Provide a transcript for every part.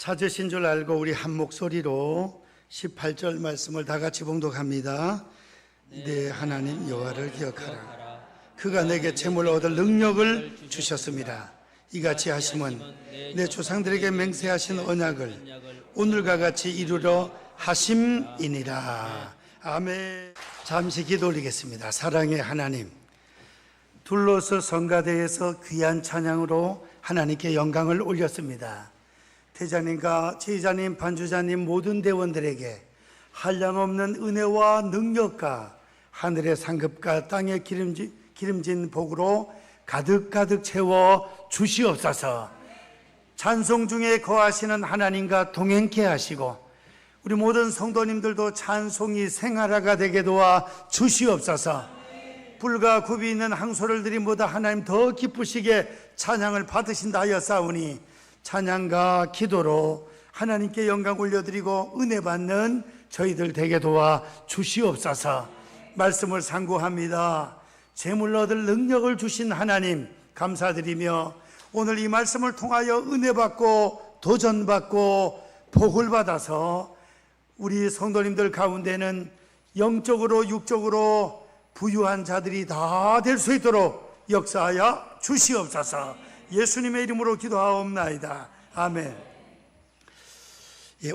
찾으신 줄 알고 우리 한 목소리로 18절 말씀을 다 같이 봉독합니다. 내 하나님 여호와를 기억하라. 그가 내게 재물을 얻을 능력을 주셨습니다. 이같이 하심은 내 조상들에게 맹세하신 언약을 오늘과 같이 이루려 하심이니라. 아멘. 잠시 기도 올리겠습니다. 사랑의 하나님, 둘러서 성가대에서 귀한 찬양으로 하나님께 영광을 올렸습니다. 대장님과 제자님, 반주자님 모든 대원들에게 한량없는 은혜와 능력과 하늘의 상급과 땅의 기름진 복으로 가득가득 채워 주시옵소서. 찬송 중에 거하시는 하나님과 동행케 하시고 우리 모든 성도님들도 찬송이 생활화가 되게 도와 주시옵소서. 불과 굽이 있는 항소를들이보다 하나님 더 기쁘시게 찬양을 받으신다 하였사오니 찬양과 기도로 하나님께 영광 올려드리고 은혜 받는 저희들 되게 도와 주시옵소서. 말씀을 상고합니다. 재물 얻을 능력을 주신 하나님 감사드리며 오늘 이 말씀을 통하여 은혜 받고 도전 받고 복을 받아서 우리 성도님들 가운데는 영적으로 육적으로 부유한 자들이 다 될 수 있도록 역사하여 주시옵소서. 예수님의 이름으로 기도하옵나이다. 아멘.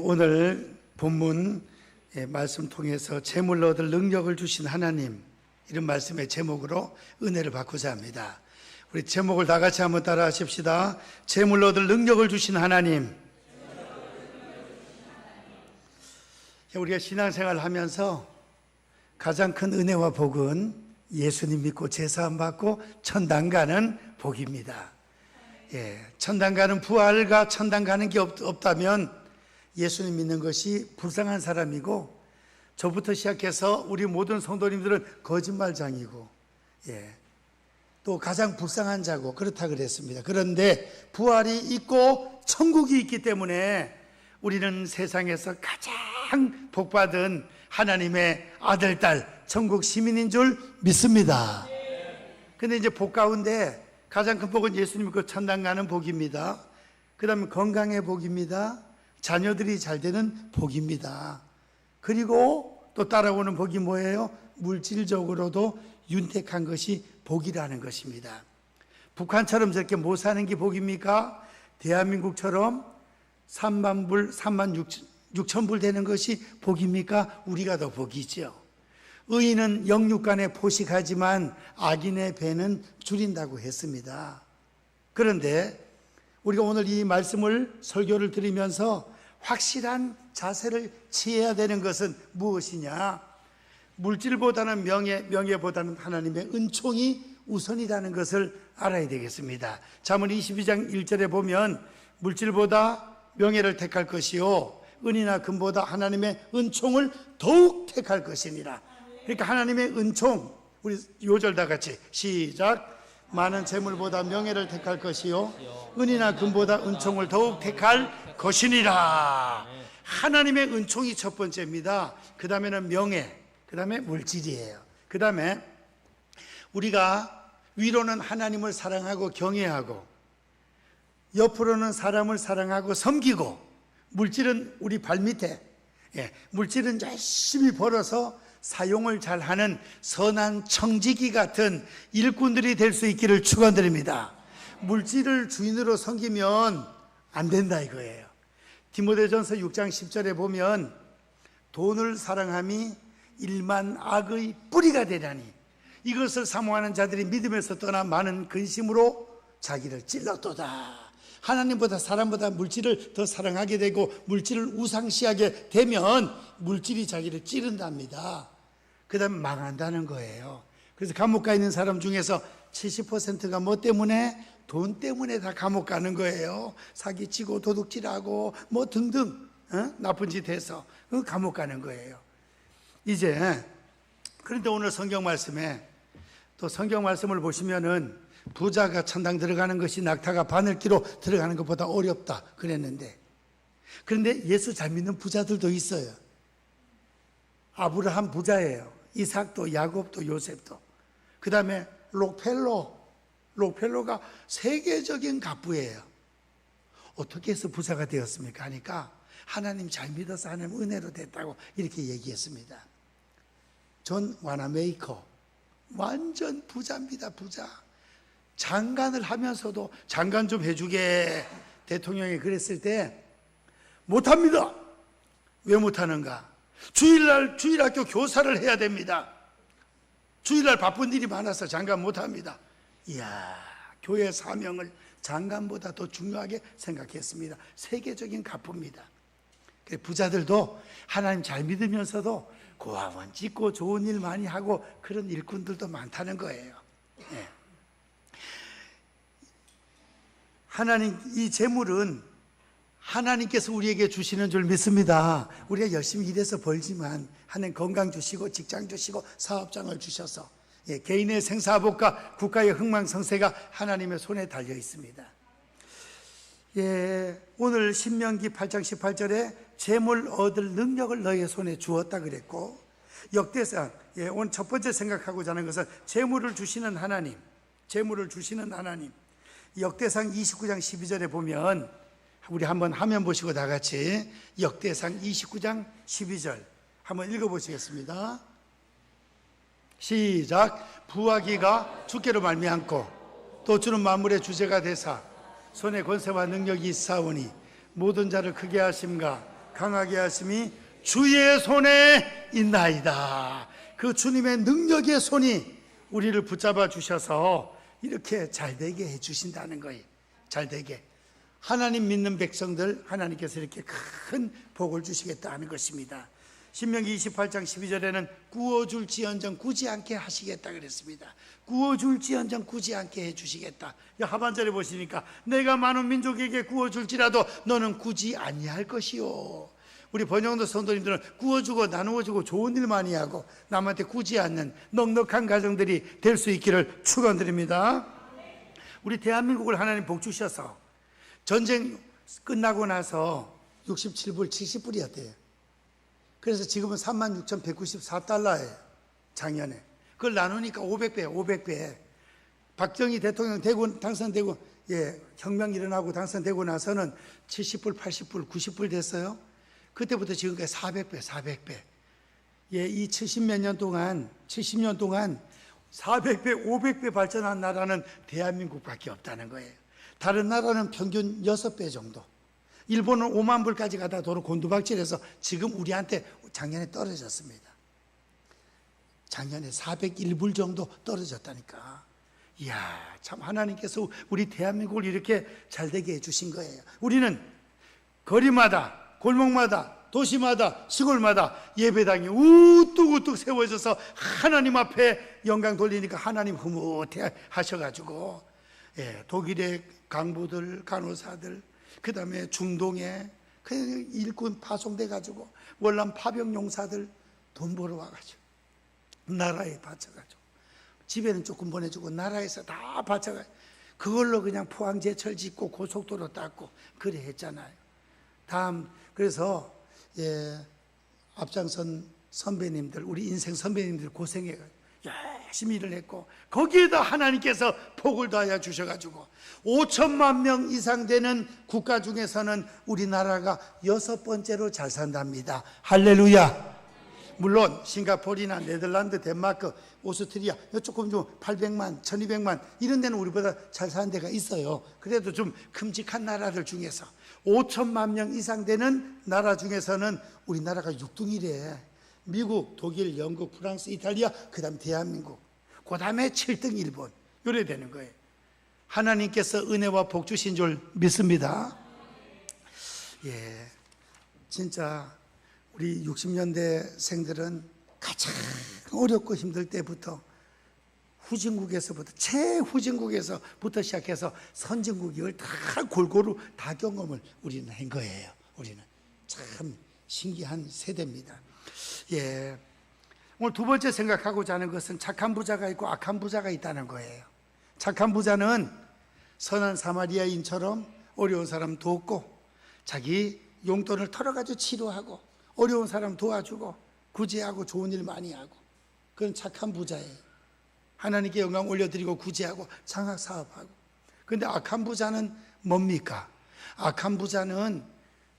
오늘 본문 말씀 통해서 재물 얻을 능력을 주신 하나님, 이런 말씀의 제목으로 은혜를 받고자 합니다. 우리 제목을 다 같이 한번 따라 하십시다. 재물 얻을 능력을 주신 하나님. 우리가 신앙생활을 하면서 가장 큰 은혜와 복은 예수님 믿고 제사함 받고 천당 가는 복입니다. 천당 가는 부활과 천당 가는 게 없다면 예수님 믿는 것이 불쌍한 사람이고, 저부터 시작해서 우리 모든 성도님들은 거짓말장이고, 또 가장 불쌍한 자고 그렇다 그랬습니다. 그런데 부활이 있고 천국이 있기 때문에 우리는 세상에서 가장 복받은 하나님의 아들, 딸, 천국 시민인 줄 믿습니다. 근데 이제 복 가운데 가장 큰 복은 예수님 믿고 천당 가는 복입니다. 그 다음에 건강의 복입니다. 자녀들이 잘 되는 복입니다. 그리고 또 따라오는 복이 뭐예요? 물질적으로도 윤택한 것이 복이라는 것입니다. 북한처럼 저렇게 못 사는 게 복입니까? 대한민국처럼 3만 6천 불 되는 것이 복입니까? 우리가 더 복이죠. 의인은 영육간에 포식하지만 악인의 배는 줄인다고 했습니다. 그런데 우리가 오늘 이 말씀을 설교를 드리면서 확실한 자세를 취해야 되는 것은 무엇이냐? 물질보다는 명예보다는 하나님의 은총이 우선이라는 것을 알아야 되겠습니다. 잠언 22장 1절에 보면 물질보다 명예를 택할 것이요 은이나 금보다 하나님의 은총을 더욱 택할 것이니라. 그러니까 하나님의 은총, 우리 요절 다 같이 시작. 많은 재물보다 명예를 택할 것이요 은이나 금보다 은총을 더욱 택할 것이니라. 하나님의 은총이 첫 번째입니다. 그 다음에는 명예, 그 다음에 물질이에요. 그 다음에 우리가 위로는 하나님을 사랑하고 경외하고 옆으로는 사람을 사랑하고 섬기고, 물질은 우리 발밑에, 물질은 열심히 벌어서 사용을 잘하는 선한 청지기 같은 일꾼들이 될 수 있기를 축원드립니다. 물질을 주인으로 섬기면 안 된다 이거예요. 디모데전서 6장 10절에 보면 돈을 사랑함이 일만 악의 뿌리가 되려니 이것을 사모하는 자들이 믿음에서 떠나 많은 근심으로 자기를 찔렀도다. 하나님보다 사람보다 물질을 더 사랑하게 되고 물질을 우상시하게 되면 물질이 자기를 찌른답니다. 그 다음에 망한다는 거예요. 그래서 감옥 가 있는 사람 중에서 70%가 뭐 때문에? 돈 때문에 다 감옥 가는 거예요. 사기치고 도둑질하고 뭐 등등 나쁜 짓 해서 감옥 가는 거예요. 이제 그런데 오늘 성경 말씀에 또 성경 말씀을 보시면은 부자가 천당 들어가는 것이 낙타가 바늘기로 들어가는 것보다 어렵다 그랬는데, 그런데 예수 잘 믿는 부자들도 있어요. 아브라함 부자예요. 이삭도 야곱도 요셉도. 그 다음에 록펠로가 세계적인 갑부예요. 어떻게 해서 부자가 되었습니까? 하니까 하나님 잘 믿어서 하나님 은혜로 됐다고 이렇게 얘기했습니다. 존 와나메이커, 완전 부자입니다. 부자. 장관을 하면서도 장관 좀 해주게 대통령이 그랬을 때 못합니다. 왜 못하는가? 주일학교 교사를 해야 됩니다. 주일날 바쁜 일이 많아서 장관 못합니다. 이야, 교회 사명을 장관보다 더 중요하게 생각했습니다. 세계적인 가부입니다. 부자들도 하나님 잘 믿으면서도 고아원 짓고 좋은 일 많이 하고 그런 일꾼들도 많다는 거예요. 네. 하나님, 이 재물은 하나님께서 우리에게 주시는 줄 믿습니다. 우리가 열심히 일해서 벌지만 하나님 건강 주시고 직장 주시고 사업장을 주셔서 개인의 생사복과 국가의 흥망성쇠가 하나님의 손에 달려 있습니다. 오늘 신명기 8장 18절에 재물 얻을 능력을 너의 손에 주었다 그랬고, 역대상, 오늘 첫 번째 생각하고자 하는 것은 재물을 주시는 하나님, 재물을 주시는 하나님. 역대상 29장 12절에 보면, 우리 한번 화면 보시고 다 같이 역대상 29장 12절 한번 읽어보시겠습니다. 시작. 부하기가 주께로 말미암고 또 주는 만물의 주제가 되사 손에 권세와 능력이 있사오니 모든 자를 크게 하심과 강하게 하심이 주의 손에 있나이다. 그 주님의 능력의 손이 우리를 붙잡아 주셔서 이렇게 잘되게 해주신다는 거예요. 잘되게. 하나님 믿는 백성들 하나님께서 이렇게 큰 복을 주시겠다 하는 것입니다. 신명기 28장 12절에는 구워줄지언정 꾸지 않게 하시겠다 그랬습니다. 구워줄지언정 꾸지 않게 해주시겠다. 하반절에 보시니까 내가 많은 민족에게 구워줄지라도 너는 꾸지 아니할 것이요. 우리 번영도 성도님들은 구워주고 나누어주고 좋은 일 많이 하고 남한테 꾸지 않는 넉넉한 가정들이 될 수 있기를 축원드립니다. 우리 대한민국을 하나님 복 주셔서 전쟁 끝나고 나서 67불 70불이었대요. 그래서 지금은 36,194달러예요. 작년에. 그걸 나누니까 500배. 박정희 대통령 당선되고, 혁명 일어나고 당선되고 나서는 70불, 80불, 90불 됐어요. 그때부터 지금까지 400배. 이 70몇 년 동안 400배, 500배 발전한 나라는 대한민국밖에 없다는 거예요. 다른 나라는 평균 6배 정도. 일본은 5만 불까지 가다 도로 곤두박질해서 지금 우리한테 작년에 떨어졌습니다. 작년에 401불 정도 떨어졌다니까. 이야, 참 하나님께서 우리 대한민국을 이렇게 잘되게 해주신 거예요. 우리는 거리마다, 골목마다, 도시마다, 시골마다 예배당이 우뚝우뚝 세워져서 하나님 앞에 영광 돌리니까 하나님 흐뭇해 하셔가지고, 독일의 강부들, 간호사들, 그 다음에 중동에 일꾼 파송돼 가지고 월남 파병 용사들 돈 벌어 와가지고 나라에 바쳐가지고 집에는 조금 보내주고 나라에서 다 바쳐가지고 그걸로 그냥 포항제철 짓고 고속도로 닦고 그래 했잖아요. 그래서 앞장선 선배님들, 우리 인생 선배님들 고생해가지고 열심히 일을 했고 거기에다 하나님께서 복을 더하여 주셔가지고 5천만 명 이상 되는 국가 중에서는 우리나라가 6번째로 잘 산답니다. 할렐루야. 물론 싱가포르나 네덜란드, 덴마크, 오스트리아 조금 좀 800만, 1200만 이런 데는 우리보다 잘 사는 데가 있어요. 그래도 좀 큼직한 나라들 중에서 5천만 명 이상 되는 나라 중에서는 우리나라가 6등이래. 미국, 독일, 영국, 프랑스, 이탈리아, 그 다음 대한민국, 그 다음에 7등 일본, 이래 되는 거예요. 하나님께서 은혜와 복 주신 줄 믿습니다. 진짜 우리 60년대생들은 가장 어렵고 힘들 때부터 후진국에서부터, 최후진국에서부터 시작해서 선진국 이걸 다 골고루 다 경험을 우리는 한 거예요. 우리는 참 신기한 세대입니다. 오늘 두 번째 생각하고자 하는 것은 착한 부자가 있고 악한 부자가 있다는 거예요. 착한 부자는 선한 사마리아인처럼 어려운 사람 돕고 자기 용돈을 털어가지고 치료하고 어려운 사람 도와주고 구제하고 좋은 일 많이 하고 그건 착한 부자예요. 하나님께 영광 올려드리고 구제하고 장학사업하고. 그런데 악한 부자는 뭡니까? 악한 부자는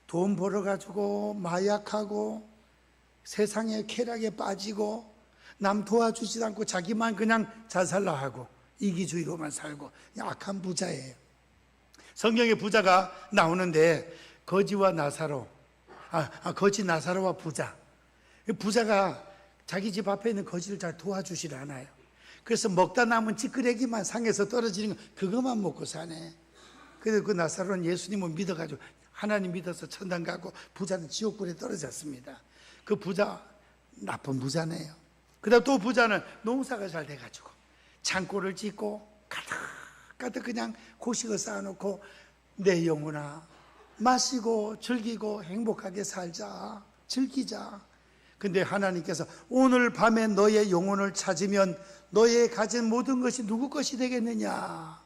돈 벌어가지고 마약하고 세상의 쾌락에 빠지고 남 도와주지도 않고 자기만 그냥 자살라 하고 이기주의로만 살고 악한 부자예요. 성경에 부자가 나오는데 거지와 나사로, 거지 나사로와 부자. 부자가 자기 집 앞에 있는 거지를 잘 도와주질 않아요. 그래서 먹다 남은 찌끄레기만 상에서 떨어지는 거 그것만 먹고 사네. 그래서 그 나사로는 예수님을 믿어가지고 하나님 믿어서 천당 가고 부자는 지옥불에 떨어졌습니다. 그 부자 나쁜 부자네요. 그다음 또 부자는 농사가 잘 돼가지고 창고를 짓고 가득 그냥 고식을 쌓아놓고 내 영혼아 마시고 즐기고 행복하게 살자, 즐기자. 근데 하나님께서 오늘 밤에 너의 영혼을 찾으면 너의 가진 모든 것이 누구 것이 되겠느냐.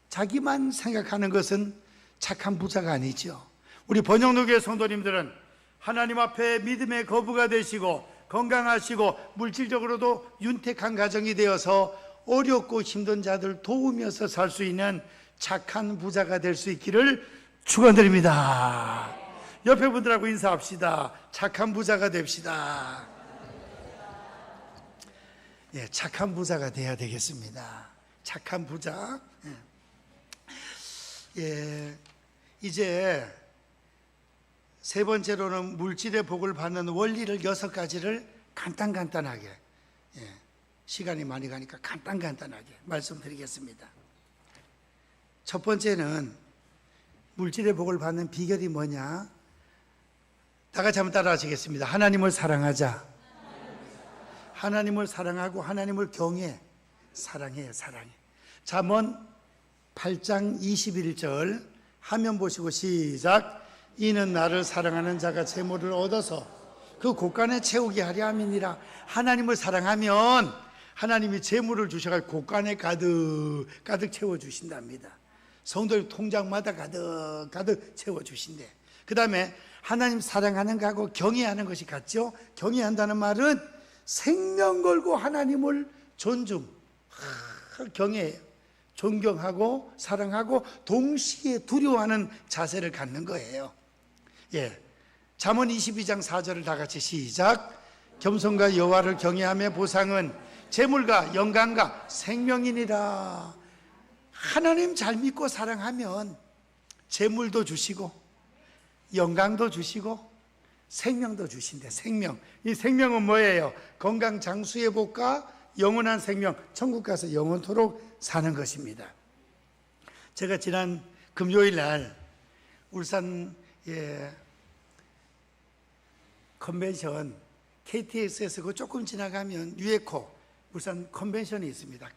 자기만 생각하는 것은 착한 부자가 아니죠. 우리 번영로교회 성도님들은 하나님 앞에 믿음의 거부가 되시고 건강하시고 물질적으로도 윤택한 가정이 되어서 어렵고 힘든 자들 도우면서 살 수 있는 착한 부자가 될 수 있기를 축원드립니다. 옆에 분들하고 인사합시다. 착한 부자가 됩시다. 예, 착한 부자가 돼야 되겠습니다. 착한 부자. 예, 이제 세 번째로는 물질의 복을 받는 원리를 6가지를 간단하게, 시간이 많이 가니까 간단하게 말씀드리겠습니다. 첫 번째는 물질의 복을 받는 비결이 뭐냐? 다 같이 한번 따라 하시겠습니다. 하나님을 사랑하자. 하나님을 사랑하고 하나님을 경외. 사랑해. 잠언 8장 21절 화면 보시고 시작. 이는 나를 사랑하는 자가 재물을 얻어서 그 곳간에 채우게 하려 함이니라. 하나님을 사랑하면 하나님이 재물을 주셔가지고 곳간에 가득 채워주신답니다. 성도의 통장마다 가득 채워주신대. 그 다음에 하나님 사랑하는 거하고 경외하는 것이 같죠. 경외한다는 말은 생명 걸고 하나님을 경외해요. 존경하고 사랑하고 동시에 두려워하는 자세를 갖는 거예요. 예, 잠언 22장 4절을 다 같이 시작. 겸손과 여호와를 경외함의 보상은 재물과 영광과 생명이니라. 하나님 잘 믿고 사랑하면 재물도 주시고 영광도 주시고 생명도 주신대. 생명. 이 생명은 뭐예요? 건강 장수의 복과 영원한 생명, 천국 가서 영원토록 사는 것입니다. 제가 지난 금요일 날 울산 컨벤션 KTX에서 그 조금 지나가면 유에코 울산 컨벤션이 있습니다.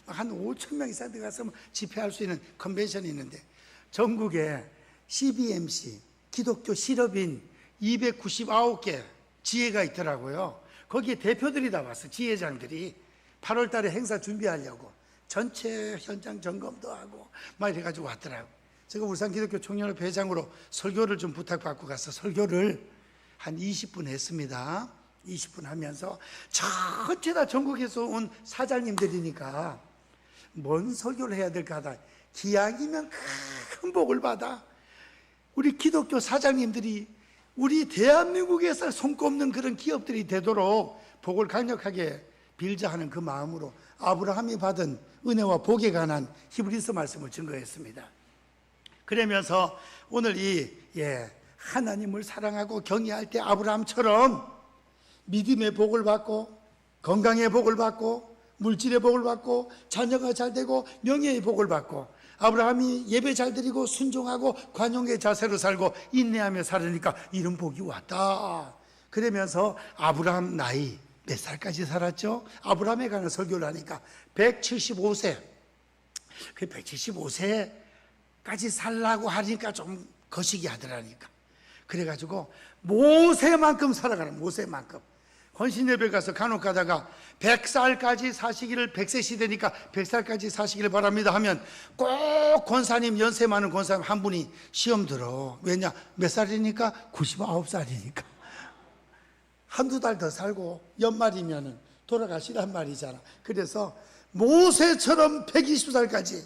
한 5천 명 이상 들어가서 집회할 수 있는 컨벤션이 있는데 전국에 CBMC 기독교 실업인 299개 지회가 있더라고요. 거기에 대표들이 다 왔어. 지회장들이 8월 달에 행사 준비하려고 전체 현장 점검도 하고 막 이래가지고 왔더라고. 제가 울산 기독교 총연합 회장으로 설교를 좀 부탁받고 가서 설교를 한 20분 했습니다. 20분 하면서 전체 다 전국에서 온 사장님들이니까 뭔 설교를 해야 될까 하다 기왕이면 큰 복을 받아 우리 기독교 사장님들이 우리 대한민국에서 손꼽는 그런 기업들이 되도록 복을 강력하게 빌자 하는 그 마음으로 아브라함이 받은 은혜와 복에 관한 히브리서 말씀을 증거했습니다. 그러면서 오늘 하나님을 사랑하고 경외할 때 아브라함처럼 믿음의 복을 받고 건강의 복을 받고 물질의 복을 받고 자녀가 잘 되고 명예의 복을 받고 아브라함이 예배 잘 드리고 순종하고 관용의 자세로 살고 인내하며 살으니까 이런 복이 왔다. 그러면서 아브라함 나이 몇 살까지 살았죠? 아브라함에 관한 설교를 하니까 175세. 그 175세까지 살라고 하니까 좀 거시기 하더라니까. 그래가지고 모세만큼 살아가는 모세만큼. 헌신예배 가서 간혹 가다가 100살까지 사시기를 100세 시대니까 100살까지 사시기를 바랍니다 하면 꼭 권사님 연세 많은 권사님 한 분이 시험 들어. 왜냐? 몇 살이니까? 99살이니까. 한두 달 더 살고 연말이면 돌아가시란 말이잖아. 그래서 모세처럼 120살까지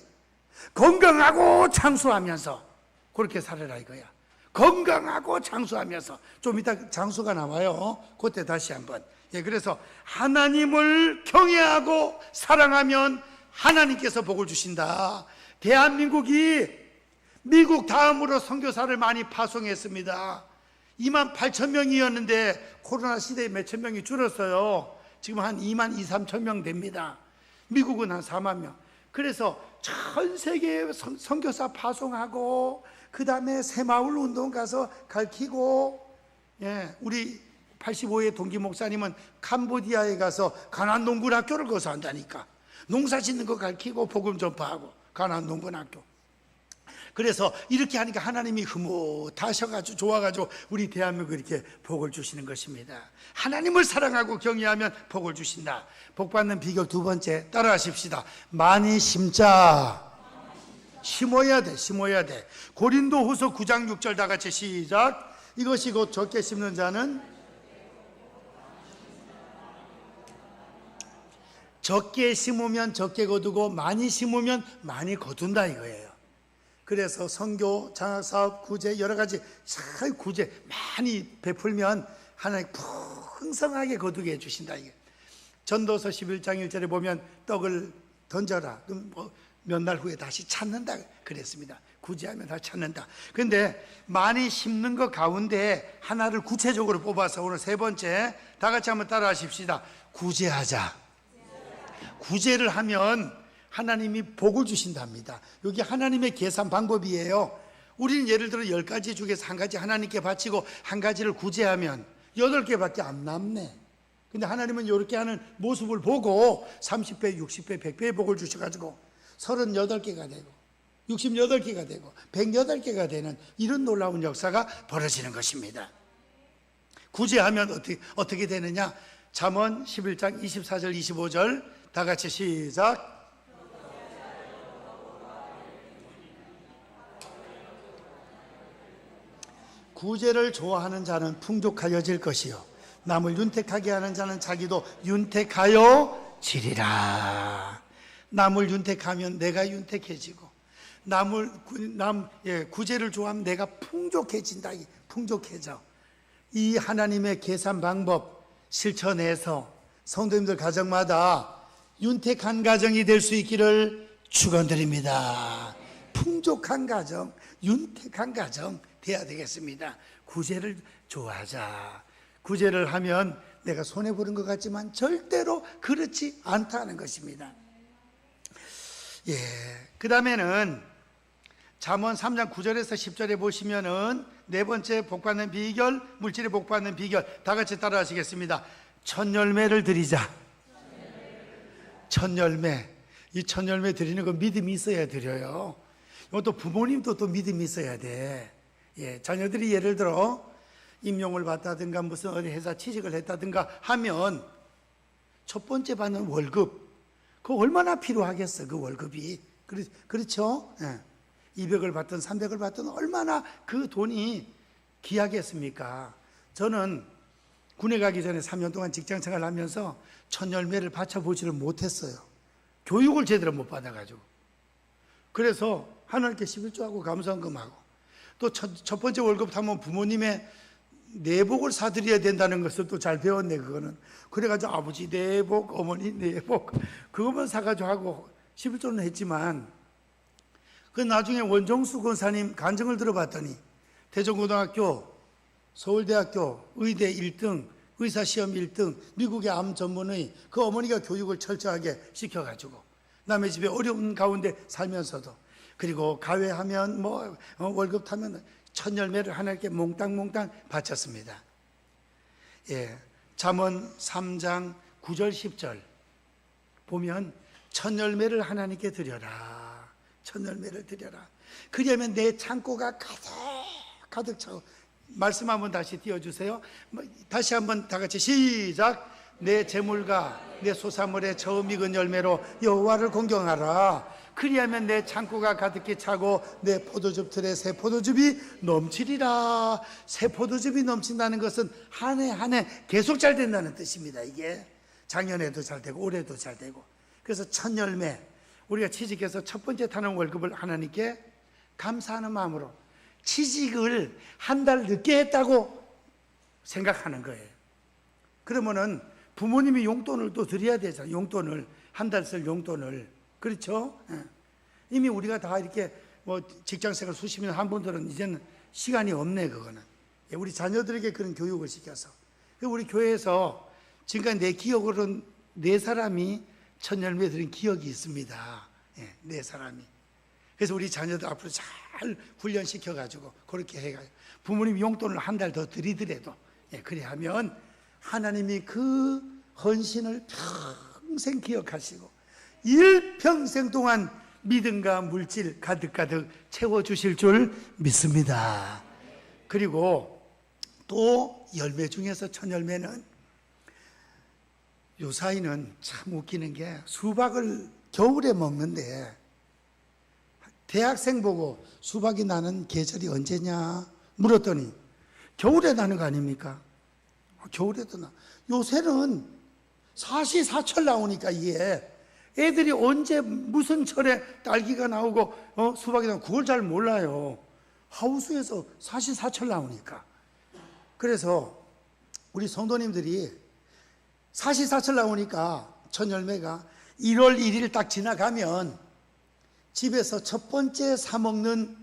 건강하고 장수하면서 그렇게 살아라 이거야. 건강하고 장수하면서. 좀 이따 장수가 나와요. 그때 다시 한번. 그래서 하나님을 경외하고 사랑하면 하나님께서 복을 주신다. 대한민국이 미국 다음으로 선교사를 많이 파송했습니다. 28,000명이었는데 코로나 시대에 몇천 명이 줄었어요. 지금 한 2만 2, 3천 명 됩니다. 미국은 한 4만 명. 그래서 전 세계에 선교사 파송하고, 그 다음에 새마을 운동 가서 가르치고, 우리 85의 동기 목사님은 캄보디아에 가서 가난 농군학교를 거서 한다니까. 농사 짓는 거 가르치고 복음 전파하고, 가난 농군학교. 그래서 이렇게 하니까 하나님이 흐뭇하셔가지고 좋아가지고 우리 대한민국 이렇게 복을 주시는 것입니다. 하나님을 사랑하고 경외하면 복을 주신다. 복 받는 비결 두 번째, 따라하십시다. 많이 심자. 심어야 돼. 고린도후서 9장 6절 다 같이 시작. 이것이 곧 적게 심는 자는 적게 심으면 적게 거두고 많이 심으면 많이 거둔다 이거예요. 그래서 선교, 장학사업, 구제 여러 가지 구제 많이 베풀면 하나님 풍성하게 거두게 해주신다. 이게 전도서 11장 1절에 보면 떡을 던져라. 몇 날 후에 다시 찾는다 그랬습니다. 구제하면 다시 찾는다. 그런데 많이 심는 것 가운데 하나를 구체적으로 뽑아서 오늘 세 번째 다 같이 한번 따라 하십시다. 구제하자. 구제를 하면 하나님이 복을 주신답니다. 여기 하나님의 계산 방법이에요. 우리는 예를 들어 10가지 중에서 한 가지 하나님께 바치고 한 가지를 구제하면 8개밖에 안 남네. 근데 하나님은 이렇게 하는 모습을 보고 30배, 60배, 100배의 복을 주셔가지고 38개가 되고 68개가 되고 108개가 되는 이런 놀라운 역사가 벌어지는 것입니다. 구제하면 어떻게 되느냐? 잠언 11장 24절 25절 다 같이 시작. 구제를 좋아하는 자는 풍족하여질 것이요 남을 윤택하게 하는 자는 자기도 윤택하여 지리라. 남을 윤택하면 내가 윤택해지고 구제를 좋아하면 내가 풍족해진다. 풍족해져. 이 하나님의 계산 방법 실천해서 성도님들 가정마다 윤택한 가정이 될 수 있기를 축원드립니다. 풍족한 가정, 윤택한 가정 돼야 되겠습니다. 구제를 좋아하자. 구제를 하면 내가 손해보는 것 같지만 절대로 그렇지 않다는 것입니다. 그 다음에는 잠언 3장 9절에서 10절에 보시면은 네 번째 복받는 비결, 물질의 복받는 비결 다 같이 따라 하시겠습니다. 첫 열매를 드리자. 첫 열매. 이 첫 열매 드리는 건 믿음이 있어야 드려요. 이것도 부모님도 또 믿음이 있어야 돼. 자녀들이 예를 들어 임용을 받다든가 무슨 어디 회사 취직을 했다든가 하면 첫 번째 받는 월급, 그거 얼마나 필요하겠어, 그 월급이. 그렇죠? 200을 받든 300을 받든 얼마나 그 돈이 귀하겠습니까? 저는 군에 가기 전에 3년 동안 직장생활을 하면서 첫 열매를 바쳐보지를 못했어요. 교육을 제대로 못 받아가지고. 그래서 하나님께 11조하고 감사헌금하고 또 첫 번째 월급 타면 부모님의 내복을 사드려야 된다는 것을 또 잘 배웠네, 그거는. 그래가지고 아버지 내복, 어머니 내복, 그것만 사가지고 하고 11조는 했지만, 그 나중에 원종수 권사님 간증을 들어봤더니 대전고등학교, 서울대학교 의대 1등, 의사시험 1등, 미국의 암 전문의 그 어머니가 교육을 철저하게 시켜가지고 남의 집에 어려운 가운데 살면서도, 그리고 가회하면 월급 타면 첫 열매를 하나님께 몽땅몽땅 바쳤습니다. 잠언 3장 9절 10절 보면 첫 열매를 하나님께 드려라. 첫 열매를 드려라. 그러면 내 창고가 가득 차고. 말씀 한번 다시 띄워주세요. 다시 한번 다 같이 시작. 내 재물과 내 소사물의 처음 익은 열매로 여호와를 공경하라. 그리하면 내 창고가 가득히 차고 내 포도즙 틀에 새 포도즙이 넘치리라. 새 포도즙이 넘친다는 것은 한 해 한 해 계속 잘 된다는 뜻입니다. 이게 작년에도 잘 되고 올해도 잘 되고. 그래서 첫 열매, 우리가 취직해서 첫 번째 타는 월급을 하나님께 감사하는 마음으로, 취직을 한 달 늦게 했다고 생각하는 거예요. 그러면은 부모님이 용돈을 또 드려야 되잖아요. 용돈을, 한 달 쓸 용돈을. 그렇죠? 이미 우리가 다 이렇게 뭐 직장생활 수십 년 한 분들은 이제는 시간이 없네, 그거는. 우리 자녀들에게 그런 교육을 시켜서. 우리 교회에서 지금까지 내 기억으로는 4사람이 첫 열매 드린 기억이 있습니다. 4사람이. 그래서 우리 자녀들 앞으로 잘 훈련시켜가지고 그렇게 해가지고 부모님 용돈을 한 달 더 드리더라도 그래 하면 하나님이 그 헌신을 평생 기억하시고 일평생 동안 믿음과 물질 가득가득 채워주실 줄 믿습니다. 그리고 또 열매 중에서 첫 열매는 요사이는 참 웃기는 게 수박을 겨울에 먹는데 대학생 보고 수박이 나는 계절이 언제냐 물었더니 겨울에 나는 거 아닙니까? 겨울에도 나. 요새는 사시사철 나오니까 이게 애들이 언제 무슨 철에 딸기가 나오고 수박이 나오고 그걸 잘 몰라요. 하우스에서 사시사철 나오니까. 그래서 우리 성도님들이 사시사철 나오니까 첫 열매가 1월 1일 딱 지나가면 집에서 첫 번째 사 먹는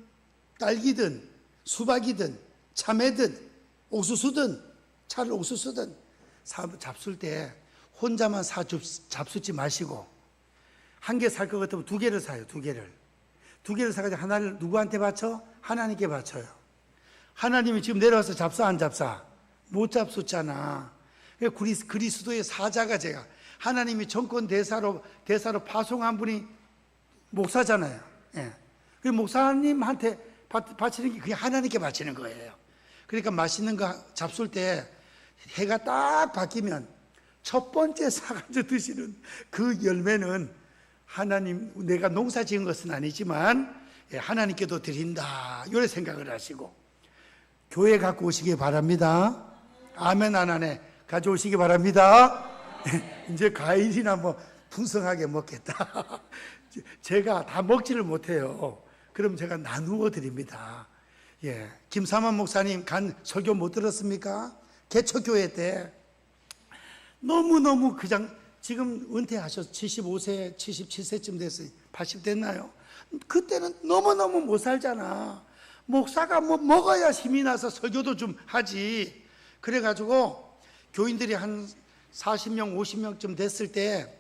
딸기든 수박이든 참외든 옥수수든 차를 옥수수든 잡술 때 혼자만 잡수지 마시고 한 개 살 것 같으면 2개를 사요. 2개를 사가지고 하나를 누구한테 바쳐? 하나님께 바쳐요. 하나님이 지금 내려와서 잡사 안 잡사? 못 잡숫잖아. 그리스도의 사자가 제가 하나님이 정권 대사로 파송한 분이 목사잖아요. 그 목사님한테 바치는 게 그게 하나님께 바치는 거예요. 그러니까 맛있는 거 잡술 때 해가 딱 바뀌면 첫 번째 사가지고 드시는 그 열매는 하나님, 내가 농사 지은 것은 아니지만 하나님께도 드린다 이런 생각을 하시고 교회 갖고 오시기 바랍니다. 아멘 안 하네. 가져오시기 바랍니다. 이제 과일이나 뭐 풍성하게 먹겠다. 제가 다 먹지를 못해요. 그럼 제가 나누어 드립니다. 김사만 목사님 간 설교 못 들었습니까? 개척교회 때 너무너무 그냥 지금 은퇴하셔서 75세, 77세쯤 됐어요. 80 됐나요? 그때는 너무너무 못 살잖아. 목사가 뭐 먹어야 힘이 나서 설교도 좀 하지. 그래가지고 교인들이 한 40명, 50명쯤 됐을 때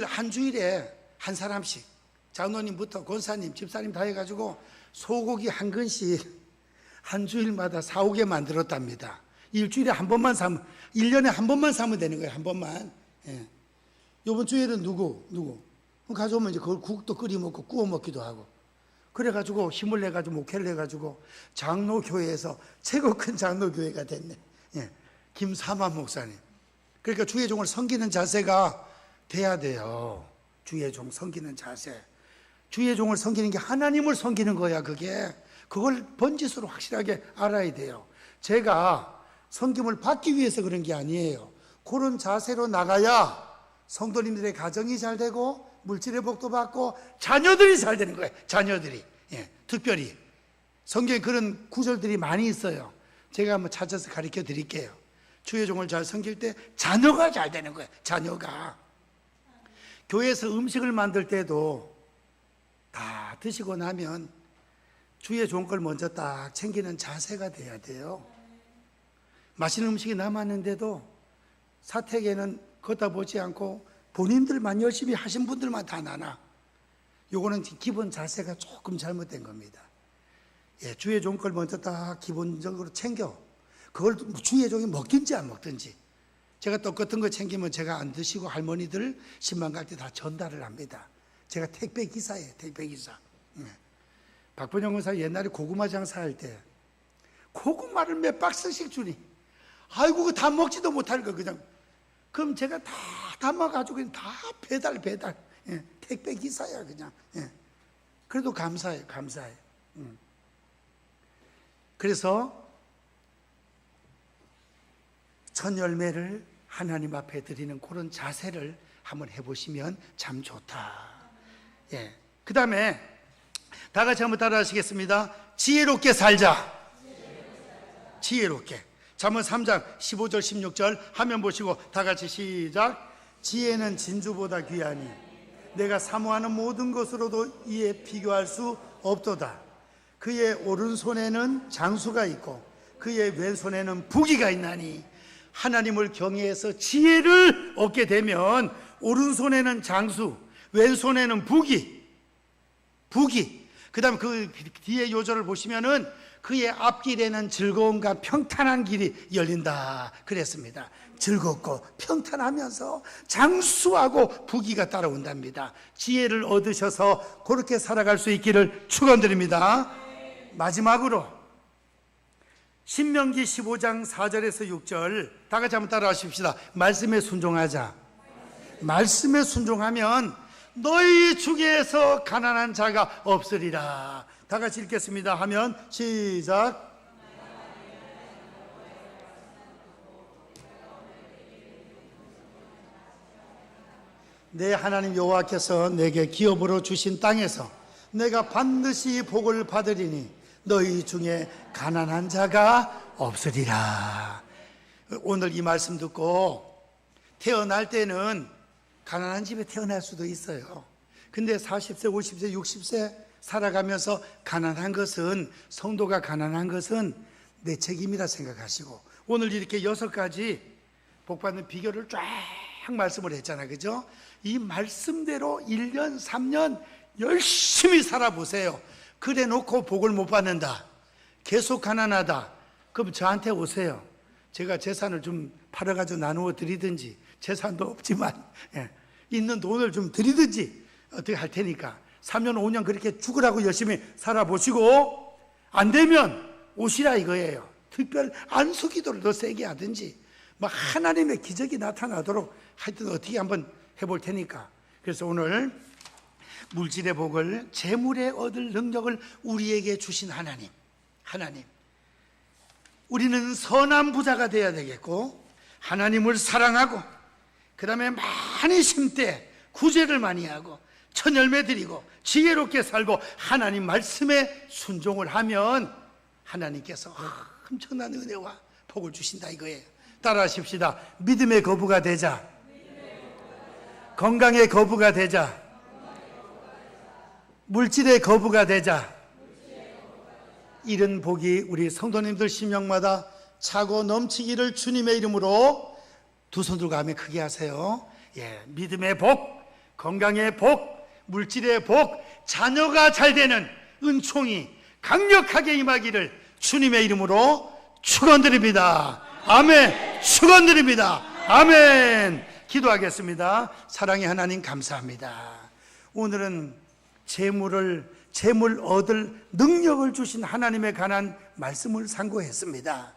한 주일에 한 사람씩 장로님부터 권사님, 집사님 다 해가지고 소고기 한 근씩 한 주일마다 사오게 만들었답니다. 일주일에 한 번만 사면, 1년에 한 번만 사면 되는 거예요. 한 번만. 요번 주에는 누구 가져오면 이제 그걸 국도 끓여 먹고 구워 먹기도 하고. 그래가지고 힘을 내가지고 목회를 해가지고 장로교회에서 최고 큰 장로교회가 됐네. 김사만 목사님. 그러니까 주의 종을 섬기는 자세가 돼야 돼요. 주의 종 섬기는 자세. 주의 종을 섬기는 게 하나님을 섬기는 거야, 그게. 그걸 번짓으로 확실하게 알아야 돼요. 제가 섬김을 받기 위해서 그런 게 아니에요. 그런 자세로 나가야 성도님들의 가정이 잘 되고 물질의 복도 받고 자녀들이 잘 되는 거예요. 자녀들이. 특별히 성경에 그런 구절들이 많이 있어요. 제가 한번 찾아서 가르쳐 드릴게요. 주의 종을 잘 섬길 때 자녀가 잘 되는 거예요. 자녀가. 교회에서 음식을 만들 때도 다 드시고 나면 주의 좋은 걸 먼저 딱 챙기는 자세가 돼야 돼요. 맛있는 음식이 남았는데도 사택에는 걷다 보지 않고 본인들만 열심히 하신 분들만 다 나눠. 요거는 기본 자세가 조금 잘못된 겁니다. 주의 좋은 걸 먼저 딱 기본적으로 챙겨. 그걸 주의 종이 먹든지 안 먹든지. 제가 똑같은 거 챙기면 제가 안 드시고 할머니들 신방 갈 때 다 전달을 합니다. 제가 택배 기사예요. 택배 기사. 박본영 의사 옛날에 고구마 장사할 때 고구마를 몇 박스씩 주니 아이고 그거 다 먹지도 못할 거 그냥. 그럼 제가 다 담아가지고 그냥 다 배달 택배 기사야 그냥. 그래도 감사해요. 그래서 첫 열매를 하나님 앞에 드리는 그런 자세를 한번 해보시면 참 좋다. 그 다음에 다 같이 한번 따라 하시겠습니다. 지혜롭게 살자. 지혜롭게. 잠언 3장 15절 16절 화면 보시고 다 같이 시작. 지혜는 진주보다 귀하니 내가 사모하는 모든 것으로도 이에 비교할 수 없도다. 그의 오른손에는 장수가 있고 그의 왼손에는 부귀가 있나니. 하나님을 경외해서 지혜를 얻게 되면 오른손에는 장수, 왼손에는 부귀. 그 다음 그 뒤에 요절을 보시면은 그의 앞길에는 즐거움과 평탄한 길이 열린다 그랬습니다. 즐겁고 평탄하면서 장수하고 부귀가 따라온답니다. 지혜를 얻으셔서 그렇게 살아갈 수 있기를 축원드립니다. 마지막으로 신명기 15장 4절에서 6절 다 같이 한번 따라 하십시다. 말씀에 순종하자. 말씀에 순종하면 너희 중에서 가난한 자가 없으리라. 다 같이 읽겠습니다. 하면 시작. 내 하나님 여호와께서 내게 기업으로 주신 땅에서 내가 반드시 복을 받으리니 너희 중에 가난한 자가 없으리라. 오늘 이 말씀 듣고 태어날 때는 가난한 집에 태어날 수도 있어요. 근데 40세, 50세, 60세 살아가면서 가난한 것은, 성도가 가난한 것은 내 책임이라 생각하시고, 오늘 이렇게 6가지 복받는 비결을 쫙 말씀을 했잖아요. 그죠? 이 말씀대로 1년, 3년 열심히 살아보세요. 그래 놓고 복을 못 받는다, 계속 가난하다, 그럼 저한테 오세요. 제가 재산을 좀 팔아가지고 나누어 드리든지, 재산도 없지만 있는 돈을 좀 드리든지 어떻게 할 테니까 3년 5년 그렇게 죽으라고 열심히 살아보시고, 안 되면 오시라 이거예요. 특별 안수 기도를 더 세게 하든지 뭐 하나님의 기적이 나타나도록 하여튼 어떻게 한번 해볼 테니까. 그래서 오늘 물질의 복을, 재물에 얻을 능력을 우리에게 주신 하나님, 우리는 선한 부자가 되어야 되겠고, 하나님을 사랑하고, 그 다음에 많이 심되 구제를 많이 하고, 천열매 드리고, 지혜롭게 살고, 하나님 말씀에 순종을 하면 하나님께서 엄청난 은혜와 복을 주신다 이거예요. 따라 하십시다. 믿음의 거부가 되자. 건강의 거부가 되자. 물질의 거부가 되자. 이런 복이 우리 성도님들 심령마다 차고 넘치기를 주님의 이름으로 두 손 들고 하면 크게 하세요. 믿음의 복, 건강의 복, 물질의 복, 자녀가 잘 되는 은총이 강력하게 임하기를 주님의 이름으로 축원드립니다. 아멘. 축원드립니다. 아멘. 기도하겠습니다. 사랑의 하나님 감사합니다. 오늘은 재물 얻을 능력을 주신 하나님에 관한 말씀을 상고했습니다.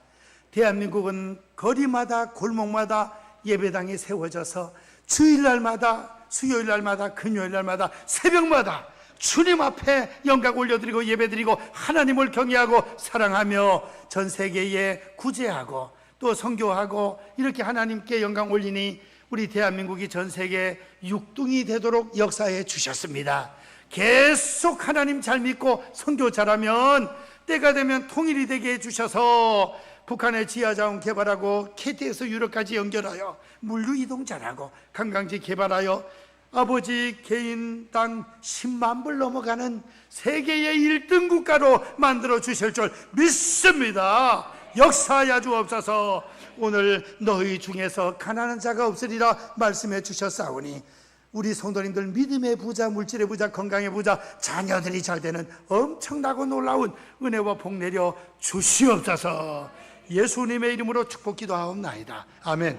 대한민국은 거리마다 골목마다 예배당이 세워져서 주일날마다, 수요일날마다, 금요일날마다, 새벽마다 주님 앞에 영광 올려드리고 예배드리고 하나님을 경외하고 사랑하며 전 세계에 구제하고 또 선교하고 이렇게 하나님께 영광 올리니 우리 대한민국이 전 세계 6등이 되도록 역사해 주셨습니다. 계속 하나님 잘 믿고 선교 잘하면 때가 되면 통일이 되게 해주셔서 북한의 지하자원 개발하고 KT에서 유럽까지 연결하여 물류 이동 잘하고 관광지 개발하여 아버지 개인 땅 10만 불 넘어가는 세계의 1등 국가로 만들어 주실 줄 믿습니다. 역사하여 주옵소서. 오늘 너희 중에서 가난한 자가 없으리라 말씀해 주셨사오니 우리 성도님들 믿음의 부자, 물질의 부자, 건강의 부자, 자녀들이 잘 되는 엄청나고 놀라운 은혜와 복 내려 주시옵소서. 예수님의 이름으로 축복 기도하옵나이다. 아멘.